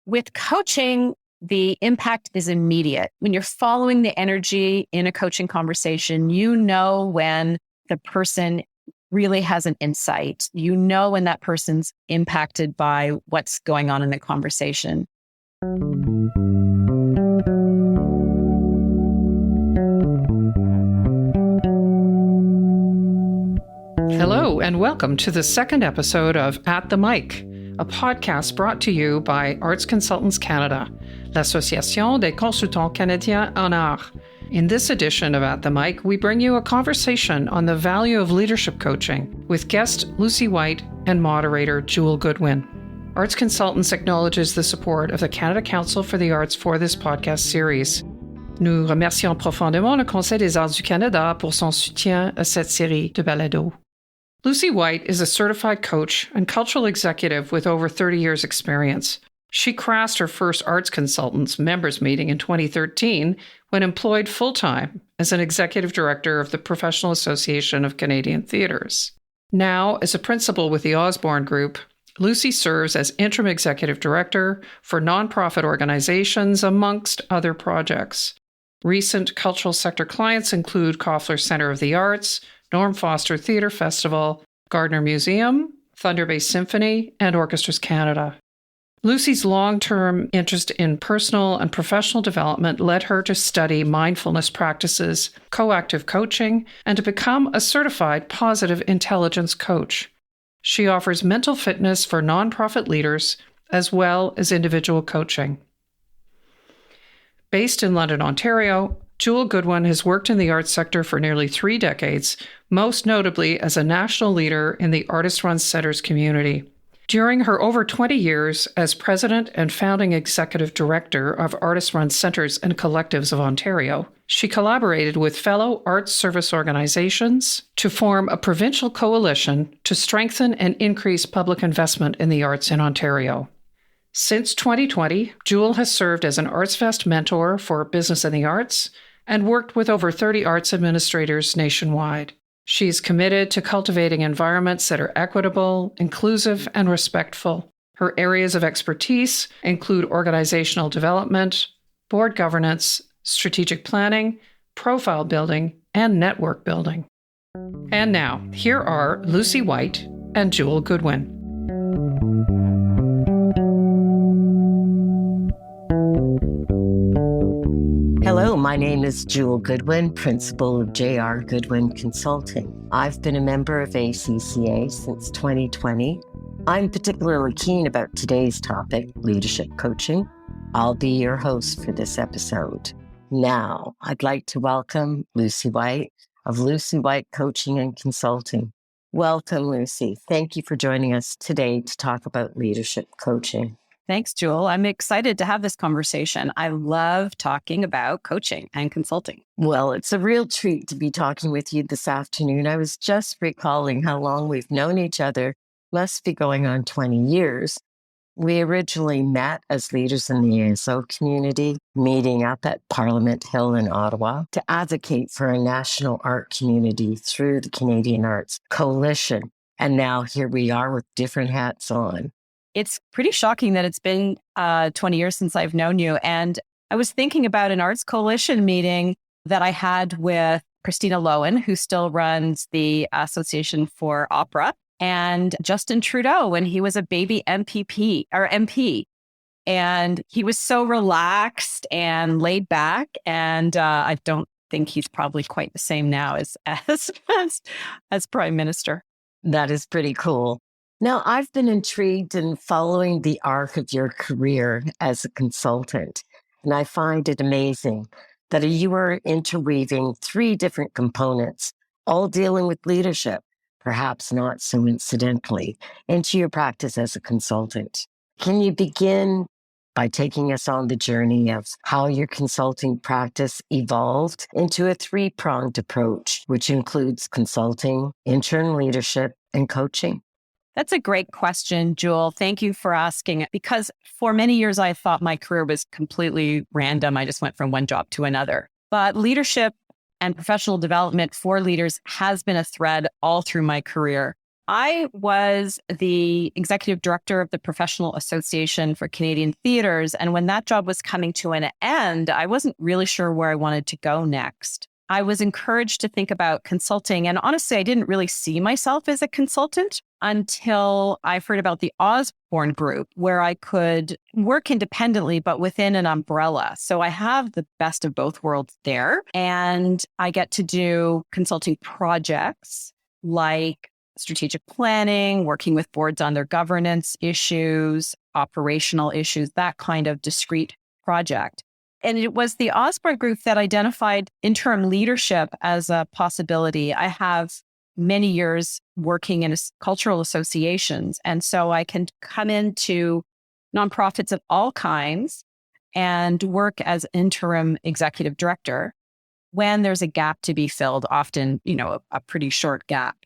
With coaching, the impact is immediate. When you're following the energy in a coaching conversation, you know when the person really has an insight. You know when that person's impacted by what's going on in the conversation. Hello, and welcome to the second episode of At the Mic, a podcast brought to you by Arts Consultants Canada, l'Association des Consultants Canadiens en Art. In this edition of At the Mic, we bring you a conversation on the value of leadership coaching with guest Lucy White and moderator Jewell Goodwyn. Arts Consultants acknowledges the support of the Canada Council for the Arts for this podcast series. Nous remercions profondément le Conseil des Arts du Canada pour son soutien à cette série de balados. Lucy White is a certified coach and cultural executive with over 30 years' experience. She crashed her first Arts Consultants members meeting in 2013 when employed full-time as an executive director of the Professional Association of Canadian Theatres. Now, as a principal with the Osborne Group, Lucy serves as interim executive director for nonprofit organizations, amongst other projects. Recent cultural sector clients include Koffler Centre of the Arts, Norm Foster Theatre Festival, Gardiner Museum, Bay Symphony, and Orchestras Canada. Lucy's long-term interest in personal and professional development led her to study mindfulness practices, coactive coaching, and to become a certified positive intelligence coach. She offers mental fitness for nonprofit leaders as well as individual coaching. Based in London, Ontario, Jewell Goodwyn has worked in the arts sector for nearly 3 decades, most notably as a national leader in the artist-run centres community. During her over 20 years as president and founding executive director of artist-run centres and collectives of Ontario, she collaborated with fellow arts service organizations to form a provincial coalition to strengthen and increase public investment in the arts in Ontario. Since 2020, Jewell has served as an ArtsFest mentor for Business in the Arts and worked with over 30 arts administrators nationwide. She is committed to cultivating environments that are equitable, inclusive, and respectful. Her areas of expertise include organizational development, board governance, strategic planning, profile building, and network building. And now, here are Lucy White and Jewell Goodwyn. Hello, my name is Jewell Goodwyn, principal of J.R. Goodwyn Consulting. I've been a member of ACCA since 2020. I'm particularly keen about today's topic, leadership coaching. I'll be your host for this episode. Now, I'd like to welcome Lucy White of Lucy White Coaching and Consulting. Welcome, Lucy. Thank you for joining us today to talk about leadership coaching. Thanks, Jewell. I'm excited to have this conversation. I love talking about coaching and consulting. Well, it's a real treat to be talking with you this afternoon. I was just recalling how long we've known each other. Must be going on 20 years. We originally met as leaders in the ASO community, meeting up at Parliament Hill in Ottawa to advocate for a national art community through the Canadian Arts Coalition. And now here we are with different hats on. It's pretty shocking that it's been 20 years since I've known you. And I was thinking about an Arts Coalition meeting that I had with Christina Lowen, who still runs the Association for Opera, and Justin Trudeau when he was a baby MP. And he was so relaxed and laid back. And I don't think he's probably quite the same now as Prime Minister. That is pretty cool. Now, I've been intrigued in following the arc of your career as a consultant, and I find it amazing that you are interweaving 3 different components, all dealing with leadership, perhaps not so incidentally, into your practice as a consultant. Can you begin by taking us on the journey of how your consulting practice evolved into a 3-pronged approach, which includes consulting, interim leadership, and coaching? That's a great question, Jewell. Thank you for asking. Because for many years, I thought my career was completely random. I just went from one job to another. But leadership and professional development for leaders has been a thread all through my career. I was the executive director of the Professional Association for Canadian Theatres. And when that job was coming to an end, I wasn't really sure where I wanted to go next. I was encouraged to think about consulting. And honestly, I didn't really see myself as a consultant until I heard about the Osborne Group, where I could work independently, but within an umbrella. So I have the best of both worlds there. And I get to do consulting projects like strategic planning, working with boards on their governance issues, operational issues, that kind of discrete project. And it was the Osborne Group that identified interim leadership as a possibility. I have many years working in cultural associations. And so I can come into nonprofits of all kinds and work as interim executive director when there's a gap to be filled, often, a pretty short gap.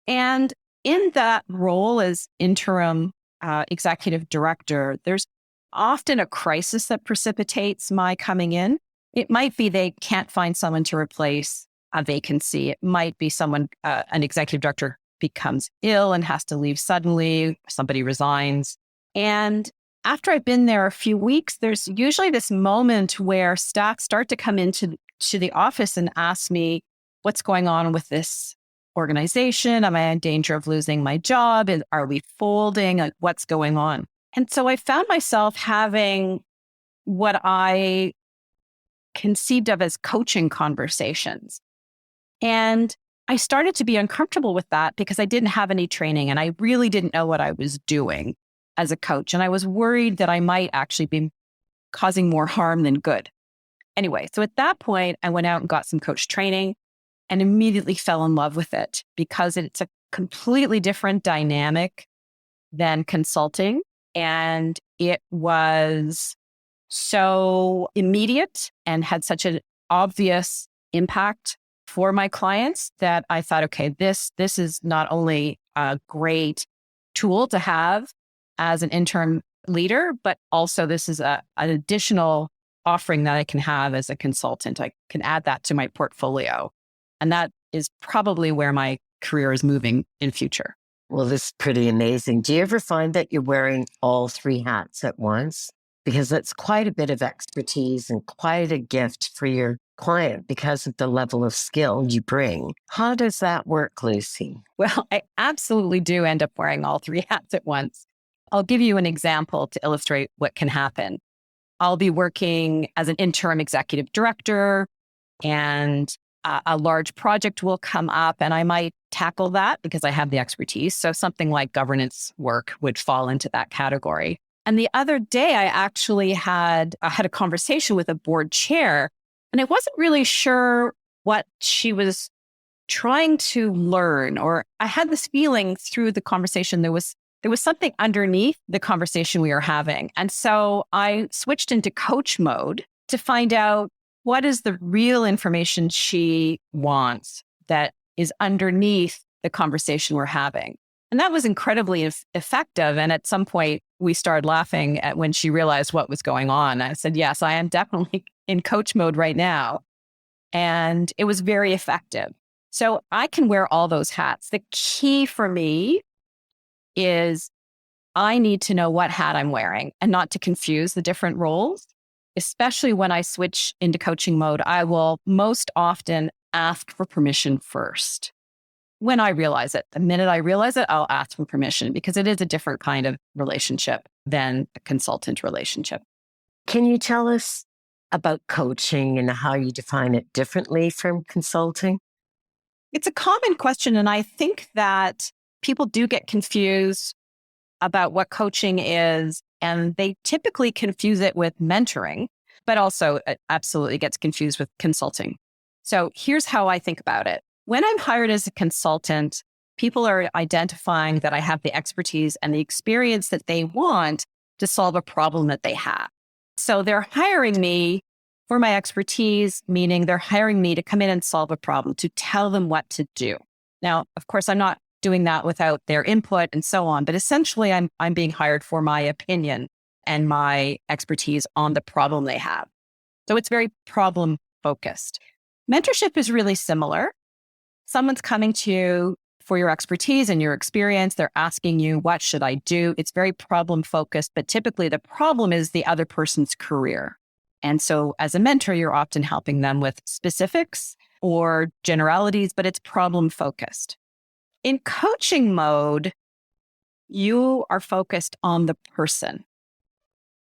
And in that role as interim executive director, there's often a crisis that precipitates my coming in. It might be they can't find someone to replace a vacancy. It might be someone, an executive director becomes ill and has to leave suddenly, somebody resigns. And after I've been there a few weeks, there's usually this moment where staff start to come into the office and ask me, what's going on with this organization? Am I in danger of losing my job? Are we folding? What's going on? And so I found myself having what I conceived of as coaching conversations. And I started to be uncomfortable with that because I didn't have any training and I really didn't know what I was doing as a coach. And I was worried that I might actually be causing more harm than good. Anyway, so at that point, I went out and got some coach training and immediately fell in love with it because it's a completely different dynamic than consulting. And it was so immediate and had such an obvious impact for my clients that I thought, okay, this is not only a great tool to have as an interim leader, but also this is an additional offering that I can have as a consultant. I can add that to my portfolio. And that is probably where my career is moving in future. Well, this is pretty amazing. Do you ever find that you're wearing all three hats at once? Because that's quite a bit of expertise and quite a gift for your client because of the level of skill you bring. How does that work, Lucy? Well, I absolutely do end up wearing all three hats at once. I'll give you an example to illustrate what can happen. I'll be working as an interim executive director and a large project will come up and I might tackle that because I have the expertise. So something like governance work would fall into that category. And the other day, I actually had a conversation with a board chair, and I wasn't really sure what she was trying to learn, or I had this feeling through the conversation there was something underneath the conversation we were having. And so I switched into coach mode to find out what is the real information she wants that is underneath the conversation we're having. And that was incredibly effective. And at some point, we started laughing at when she realized what was going on. I said, yes, I am definitely in coach mode right now. And it was very effective. So I can wear all those hats. The key for me is I need to know what hat I'm wearing and not to confuse the different roles. Especially when I switch into coaching mode, I will most often ask for permission first. When I realize it, the minute I realize it, I'll ask for permission because it is a different kind of relationship than a consultant relationship. Can you tell us about coaching and how you define it differently from consulting? It's a common question. And I think that people do get confused about what coaching is. And they typically confuse it with mentoring, but also it absolutely gets confused with consulting. So here's how I think about it. When I'm hired as a consultant, people are identifying that I have the expertise and the experience that they want to solve a problem that they have. So they're hiring me for my expertise, meaning they're hiring me to come in and solve a problem, to tell them what to do. Now, of course, I'm not doing that without their input and so on. But essentially, I'm being hired for my opinion and my expertise on the problem they have. So it's very problem focused. Mentorship is really similar. Someone's coming to you for your expertise and your experience. They're asking you, what should I do? It's very problem focused, but typically the problem is the other person's career. And so as a mentor, you're often helping them with specifics or generalities, but it's problem focused. In coaching mode, you are focused on the person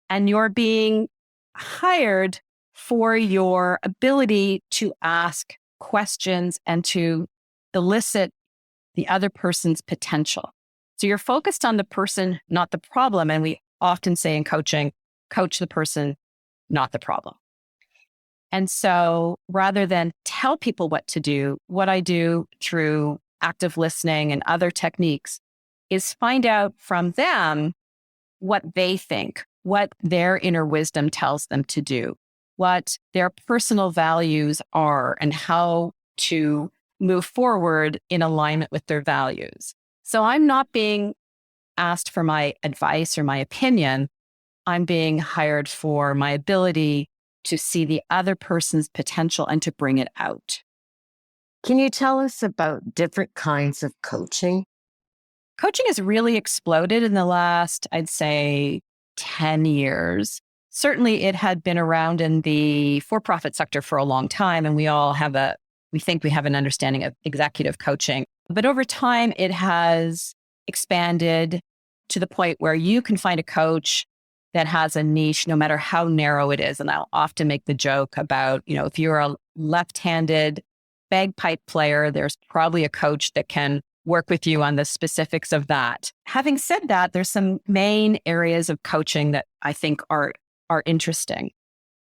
and you're being hired for your ability to ask questions and to elicit the other person's potential. So you're focused on the person, not the problem. And we often say in coaching, coach the person, not the problem. And so rather than tell people what to do, what I do through active listening and other techniques is find out from them what they think, what their inner wisdom tells them to do, what their personal values are, and how to move forward in alignment with their values. So I'm not being asked for my advice or my opinion. I'm being hired for my ability to see the other person's potential and to bring it out. Can you tell us about different kinds of coaching? Coaching has really exploded in the last, I'd say, 10 years. Certainly it had been around in the for-profit sector for a long time, and we think we have an understanding of executive coaching. But over time, it has expanded to the point where you can find a coach that has a niche, no matter how narrow it is. And I'll often make the joke about, if you're a left-handed bagpipe player, there's probably a coach that can work with you on the specifics of that. Having said that, there's some main areas of coaching that I think are interesting.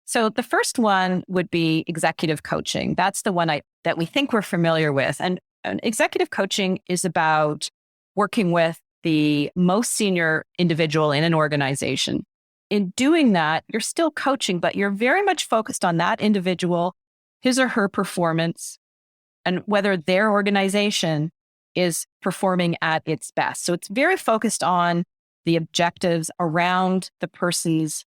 So the first one would be executive coaching. That's the one that we think we're familiar with. And executive coaching is about working with the most senior individual in an organization. In doing that, you're still coaching, but you're very much focused on that individual, his or her performance, and whether their organization is performing at its best. So it's very focused on the objectives around the person's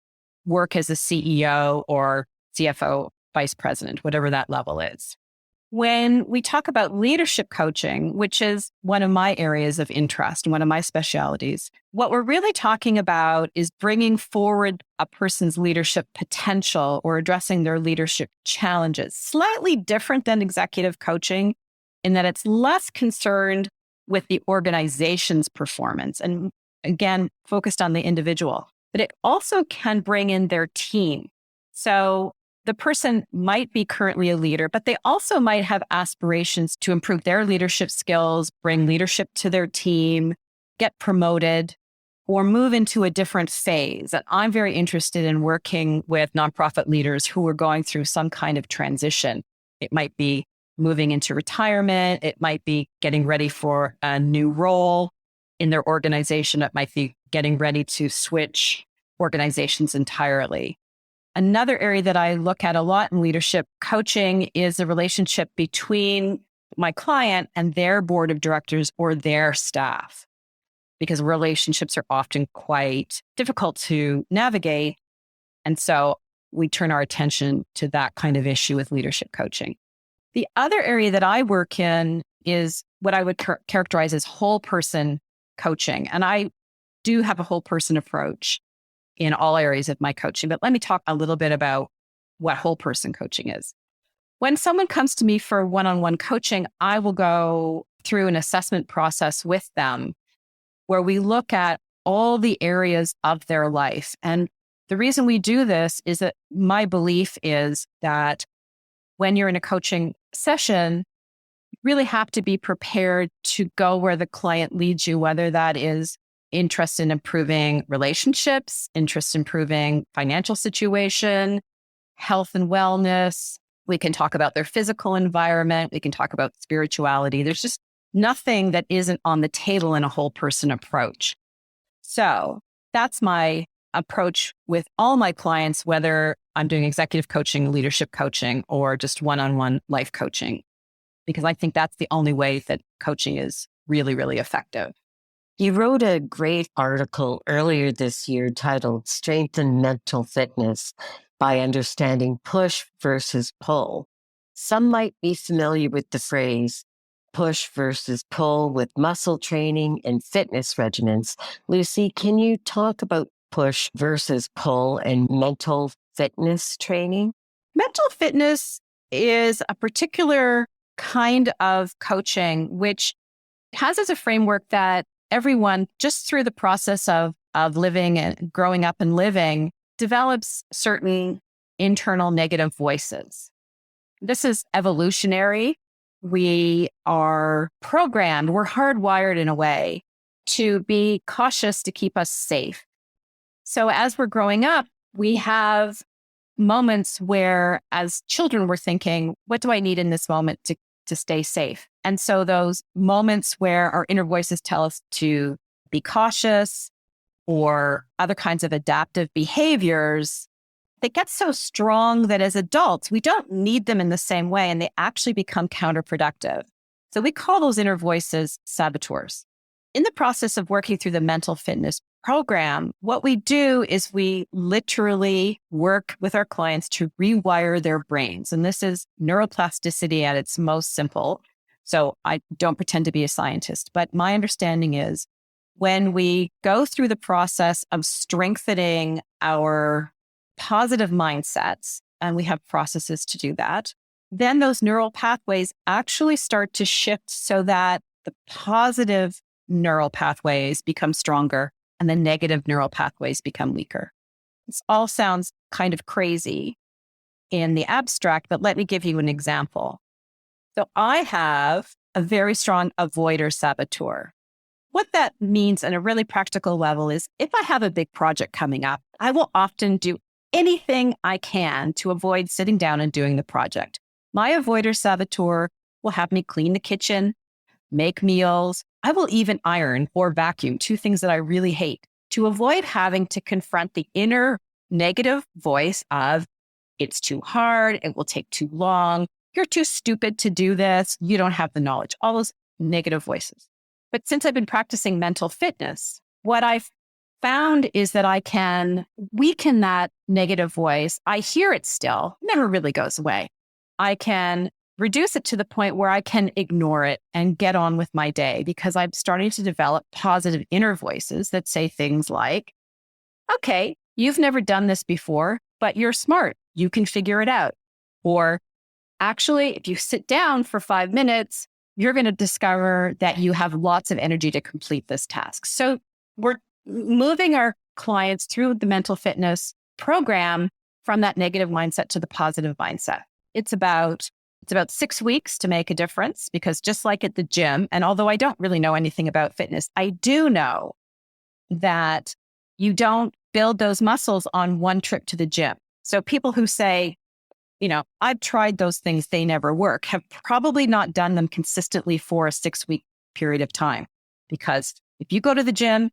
work as a CEO or CFO, vice president, whatever that level is. When we talk about leadership coaching, which is one of my areas of interest, one of my specialties, what we're really talking about is bringing forward a person's leadership potential or addressing their leadership challenges. Slightly different than executive coaching in that it's less concerned with the organization's performance and, again, focused on the individual. But it also can bring in their team. So the person might be currently a leader, but they also might have aspirations to improve their leadership skills, bring leadership to their team, get promoted, or move into a different phase. And I'm very interested in working with nonprofit leaders who are going through some kind of transition. It might be moving into retirement. It might be getting ready for a new role in their organization. It might be getting ready to switch organizations entirely. Another area that I look at a lot in leadership coaching is the relationship between my client and their board of directors or their staff, because relationships are often quite difficult to navigate. And so we turn our attention to that kind of issue with leadership coaching. The other area that I work in is what I would characterize as whole person coaching. And I do have a whole person approach in all areas of my coaching. But let me talk a little bit about what whole person coaching is. When someone comes to me for one-on-one coaching, I will go through an assessment process with them where we look at all the areas of their life. And the reason we do this is that my belief is that when you're in a coaching session, you really have to be prepared to go where the client leads you, whether that is interest in improving relationships, interest in improving financial situation, health and wellness. We can talk about their physical environment. We can talk about spirituality. There's just nothing that isn't on the table in a whole person approach. So that's my approach with all my clients, whether I'm doing executive coaching, leadership coaching, or just one-on-one life coaching, because I think that's the only way that coaching is really, really effective. You wrote a great article earlier this year titled Strengthen Mental Fitness by Understanding Push versus Pull. Some might be familiar with the phrase push versus pull with muscle training and fitness regimens. Lucy, can you talk about push versus pull and mental fitness training? Mental fitness is a particular kind of coaching, which has as a framework that everyone, just through the process of living and growing up and living, develops certain internal negative voices. This is evolutionary. We are programmed, we're hardwired in a way to be cautious to keep us safe. So as we're growing up, we have moments where as children we're thinking, what do I need in this moment to stay safe? And so those moments where our inner voices tell us to be cautious or other kinds of adaptive behaviors, they get so strong that as adults, we don't need them in the same way, and they actually become counterproductive. So we call those inner voices saboteurs. In the process of working through the mental fitness program, what we do is we literally work with our clients to rewire their brains. And this is neuroplasticity at its most simple. So I don't pretend to be a scientist, but my understanding is when we go through the process of strengthening our positive mindsets, and we have processes to do that, then those neural pathways actually start to shift so that the positive neural pathways become stronger and the negative neural pathways become weaker. This all sounds kind of crazy in the abstract, but let me give you an example. So I have a very strong avoider saboteur. What that means on a really practical level is if I have a big project coming up, I will often do anything I can to avoid sitting down and doing the project. My avoider saboteur will have me clean the kitchen, make meals. I will even iron or vacuum, two things that I really hate, to avoid having to confront the inner negative voice of, it's too hard, it will take too long, you're too stupid to do this, you don't have the knowledge, all those negative voices. But since I've been practicing mental fitness, what I've found is that I can weaken that negative voice. I hear it still, never really goes away. I can reduce it to the point where I can ignore it and get on with my day because I'm starting to develop positive inner voices that say things like, okay, you've never done this before, but you're smart. You can figure it out. Or actually, if you sit down for 5 minutes, you're going to discover that you have lots of energy to complete this task. So we're moving our clients through the mental fitness program from that negative mindset to the positive mindset. It's about 6 weeks to make a difference because just like at the gym, and although I don't really know anything about fitness, I do know that you don't build those muscles on one trip to the gym. So people who say, I've tried those things, they never work, have probably not done them consistently for a 6-week period of time. Because if you go to the gym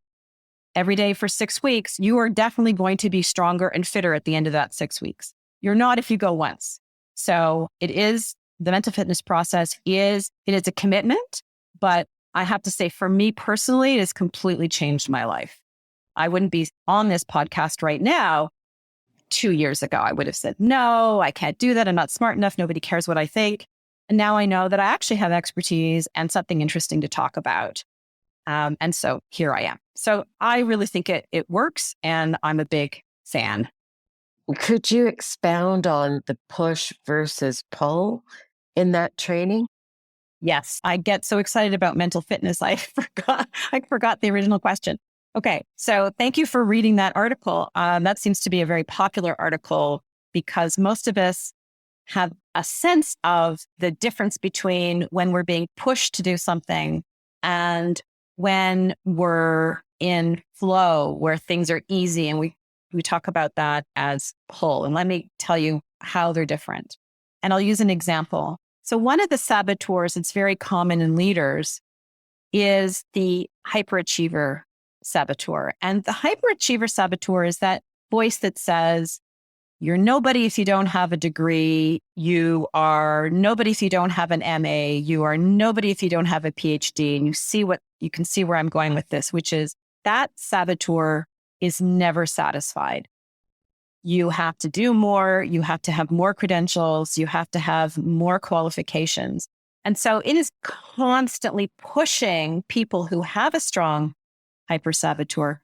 every day for 6 weeks, you are definitely going to be stronger and fitter at the end of that 6 weeks. You're not if you go once. So the mental fitness process is a commitment, but I have to say for me personally, it has completely changed my life. I wouldn't be on this podcast right now 2 years ago. I would have said, no, I can't do that. I'm not smart enough. Nobody cares what I think. And now I know that I actually have expertise and something interesting to talk about. And so here I am. So I really think it works and I'm a big fan. Could you expound on the push versus pull in that training? Yes, I get so excited about mental fitness. I forgot the original question. Okay, so thank you for reading that article. That seems to be a very popular article because most of us have a sense of the difference between when we're being pushed to do something and when we're in flow, where things are easy. And we talk about that as pull. And let me tell you how they're different. And I'll use an example. So one of the saboteurs that's very common in leaders is the hyperachiever saboteur. And the hyperachiever saboteur is that voice that says, you're nobody if you don't have a degree. You are nobody if you don't have an MA. You are nobody if you don't have a PhD. And you can see where I'm going with this, which is that saboteur is never satisfied. You have to do more. You have to have more credentials. You have to have more qualifications. And so it is constantly pushing people who have a strong hypersaboteur,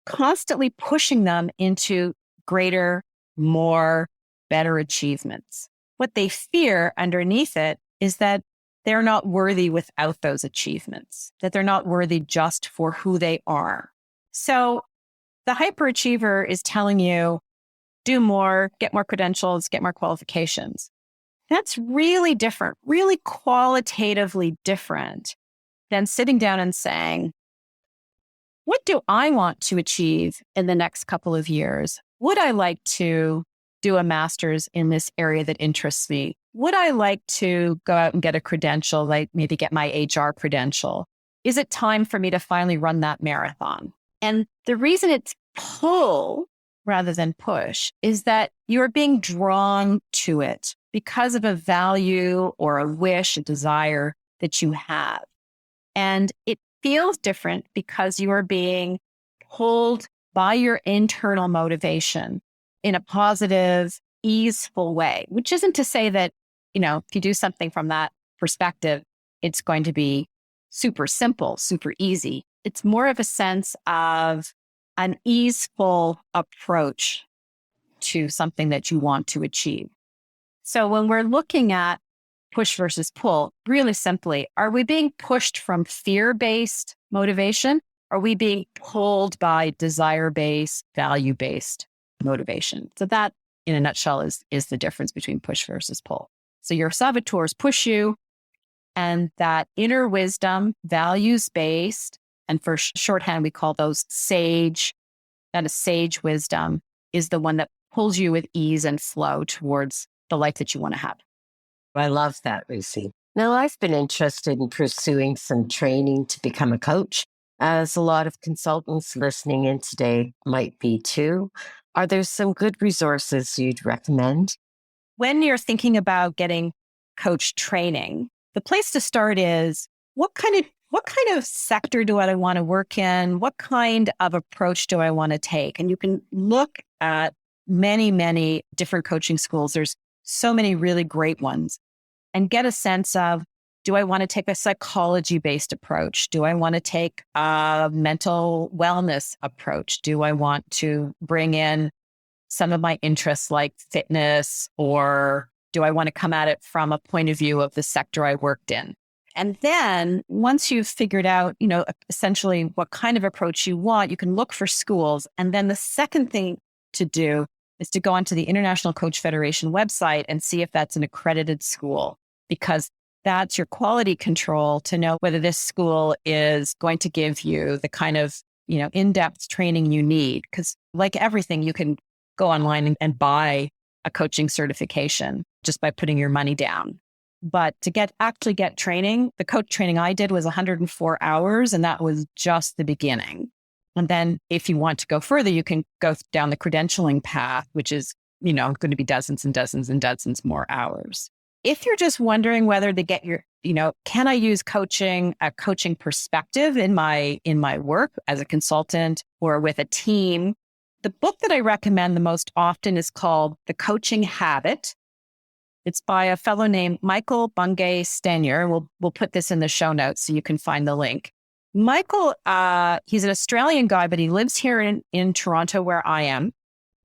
constantly pushing them into greater, more, better achievements. What they fear underneath it is that they're not worthy without those achievements, that they're not worthy just for who they are. So the hyperachiever is telling you, do more, get more credentials, get more qualifications. That's really different, really qualitatively different than sitting down and saying, what do I want to achieve in the next couple of years? Would I like to do a master's in this area that interests me? Would I like to go out and get a credential, like maybe get my HR credential? Is it time for me to finally run that marathon? And the reason it's pull rather than push is that you're being drawn to it because of a value or a wish, a desire that you have. And it feels different because you are being pulled by your internal motivation in a positive, easeful way, which isn't to say that, if you do something from that perspective, it's going to be super simple, super easy. It's more of a sense of an easeful approach to something that you want to achieve. So when we're looking at push versus pull, really simply, are we being pushed from fear-based motivation? Are we being pulled by desire-based, value-based motivation? So that, in a nutshell, is the difference between push versus pull. So your saboteurs push you, and that inner wisdom, values-based, and for shorthand, we call those sage, that is sage wisdom, is the one that pulls you with ease and flow towards the life that you want to have. I love that, Lucy. Now, I've been interested in pursuing some training to become a coach, as a lot of consultants listening in today might be too. Are there some good resources you'd recommend? When you're thinking about getting coach training, the place to start is what kind of sector do I want to work in? What kind of approach do I want to take? And you can look at many, many different coaching schools. There's so many really great ones, and get a sense of, do I want to take a psychology-based approach? Do I want to take a mental wellness approach? Do I want to bring in some of my interests like fitness, or do I want to come at it from a point of view of the sector I worked in? And then once you've figured out, essentially what kind of approach you want, you can look for schools. And then the second thing to do is to go onto the International Coach Federation website and see if that's an accredited school, because that's your quality control to know whether this school is going to give you the kind of, in-depth training you need. Because like everything, you can go online and buy a coaching certification just by putting your money down. But to actually get training, the coach training I did was 104 hours, and that was just the beginning. And then if you want to go further, you can go down the credentialing path, which is, going to be dozens and dozens and dozens more hours. If you're just wondering whether to get your, can I use a coaching perspective in my work as a consultant or with a team? The book that I recommend the most often is called The Coaching Habit. It's by a fellow named Michael Bungay Stanier. We'll put this in the show notes so you can find the link. Michael, he's an Australian guy, but he lives here in Toronto where I am.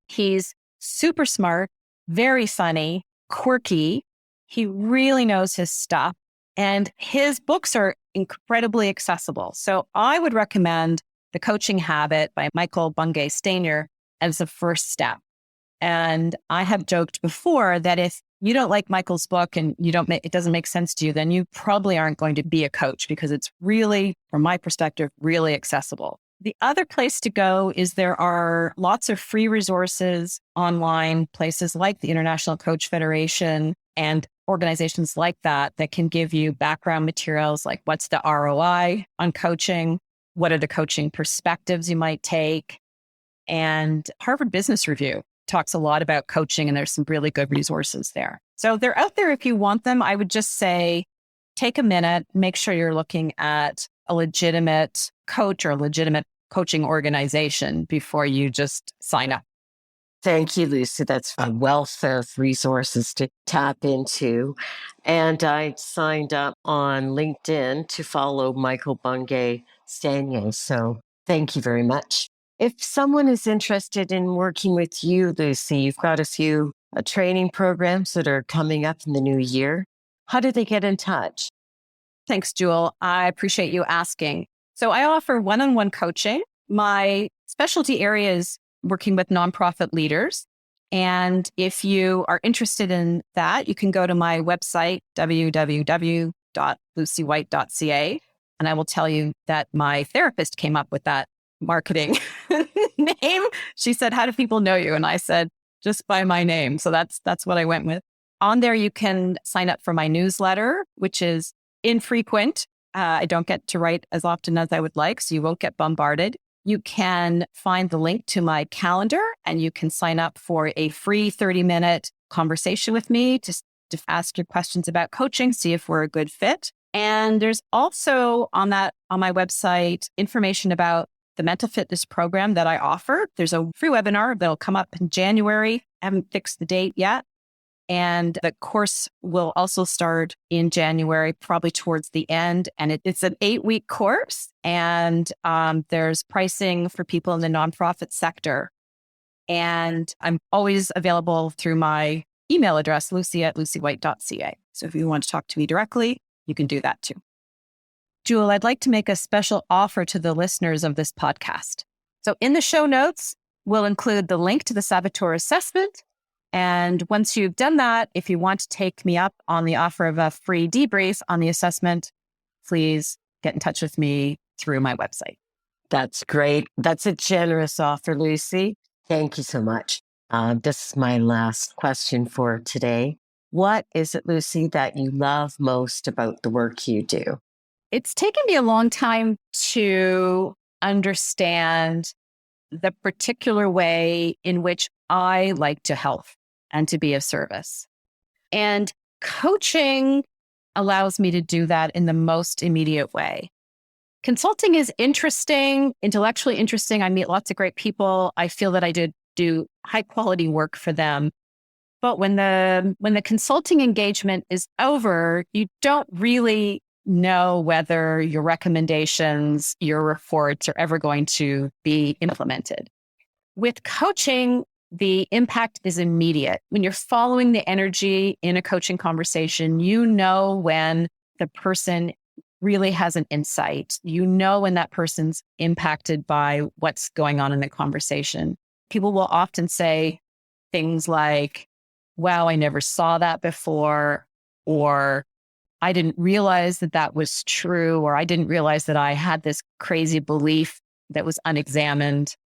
He's super smart, very funny, quirky. He really knows his stuff, and his books are incredibly accessible. So I would recommend The Coaching Habit by Michael Bungay Stanier as the first step. And I have joked before that if you don't like Michael's book and it doesn't make sense to you, then you probably aren't going to be a coach, because it's really, from my perspective, really accessible. The other place to go is there are lots of free resources online, places like the International Coach Federation and organizations like that can give you background materials like what's the ROI on coaching, what are the coaching perspectives you might take. And Harvard Business Review talks a lot about coaching, and there's some really good resources there. So they're out there if you want them. I would just say, take a minute, make sure you're looking at a legitimate coach or a legitimate coaching organization before you just sign up. Thank you, Lucy. That's a wealth of resources to tap into. And I signed up on LinkedIn to follow Michael Bungay Stanier. So thank you very much. If someone is interested in working with you, Lucy, you've got a few training programs that are coming up in the new year. How do they get in touch? Thanks, Jewell. I appreciate you asking. So I offer one-on-one coaching. My specialty area is working with nonprofit leaders. And if you are interested in that, you can go to my website, www.lucywhite.ca. And I will tell you that my therapist came up with that marketing name. She said, "How do people know you?" And I said, "Just by my name." So that's what I went with. On there, you can sign up for my newsletter, which is infrequent. I don't get to write as often as I would like, so you won't get bombarded. You can find the link to my calendar and you can sign up for a free 30-minute conversation with me to ask your questions about coaching, see if we're a good fit. And there's also on my website information about the mental fitness program that I offer. There's a free webinar that'll come up in January. I haven't fixed the date yet. And the course will also start in January, probably towards the end. And it's an 8-week course. And there's pricing for people in the nonprofit sector. And I'm always available through my email address, lucy@lucywhite.ca. So if you want to talk to me directly, you can do that too. Jewell, I'd like to make a special offer to the listeners of this podcast. So in the show notes, we'll include the link to the Saboteur assessment. And once you've done that, if you want to take me up on the offer of a free debrief on the assessment, please get in touch with me through my website. That's great. That's a generous offer, Lucy. Thank you so much. This is my last question for today. What is it, Lucy, that you love most about the work you do? It's taken me a long time to understand the particular way in which I like to help and to be of service. And coaching allows me to do that in the most immediate way. Consulting is interesting, intellectually interesting. I meet lots of great people. I feel that I do high quality work for them. But when the consulting engagement is over, you don't really know whether your recommendations, your reports are ever going to be implemented. With coaching, the impact is immediate. When you're following the energy in a coaching conversation, you know when the person really has an insight. You know when that person's impacted by what's going on in the conversation. People will often say things like, "Wow, I never saw that before," or "I didn't realize that was true," or "I didn't realize that I had this crazy belief that was unexamined."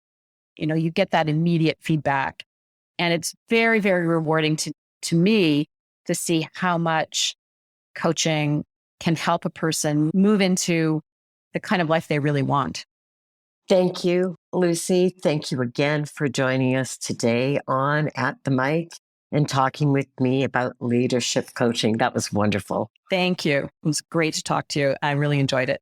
You get that immediate feedback. And it's very, very rewarding to me to see how much coaching can help a person move into the kind of life they really want. Thank you, Lucy. Thank you again for joining us today on At the Mic and talking with me about leadership coaching. That was wonderful. Thank you. It was great to talk to you. I really enjoyed it.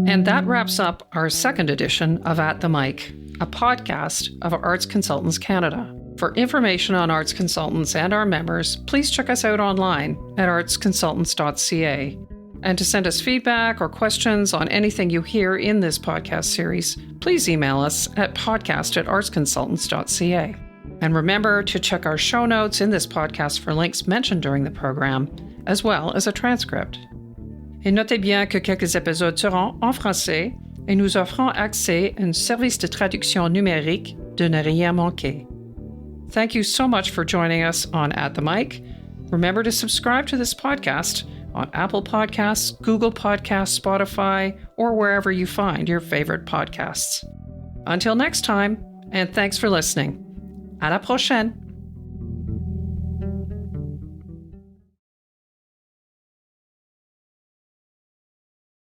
And that wraps up our second edition of At the Mic, a podcast of Arts Consultants Canada. For information on Arts Consultants and our members, please check us out online at artsconsultants.ca. And to send us feedback or questions on anything you hear in this podcast series, please email us at podcast@artsconsultants.ca. And remember to check our show notes in this podcast for links mentioned during the program, as well as a transcript. Et notez bien que quelques épisodes seront en français et nous offrons accès à un service de traduction numérique de ne rien manquer. Thank you so much for joining us on At the Mic. Remember to subscribe to this podcast on Apple Podcasts, Google Podcasts, Spotify, or wherever you find your favorite podcasts. Until next time, and thanks for listening. À la prochaine!